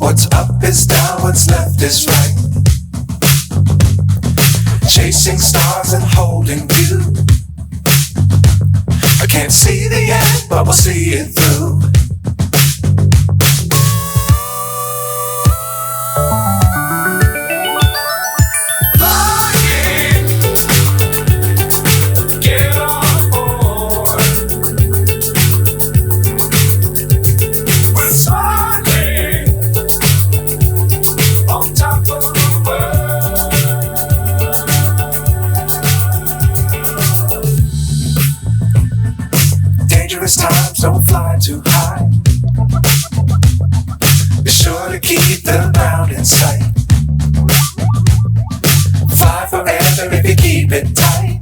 What's up is down, what's left is right. Chasing stars and holding you. I can't see the end, but we'll see it through. Flying, get on board. We're smiling on top of the world. Dangerous times, don't fly too high. Be sure to keep the ground in sight. Fly forever if you keep it tight.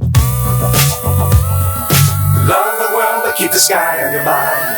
Love the world, but keep the sky on your mind.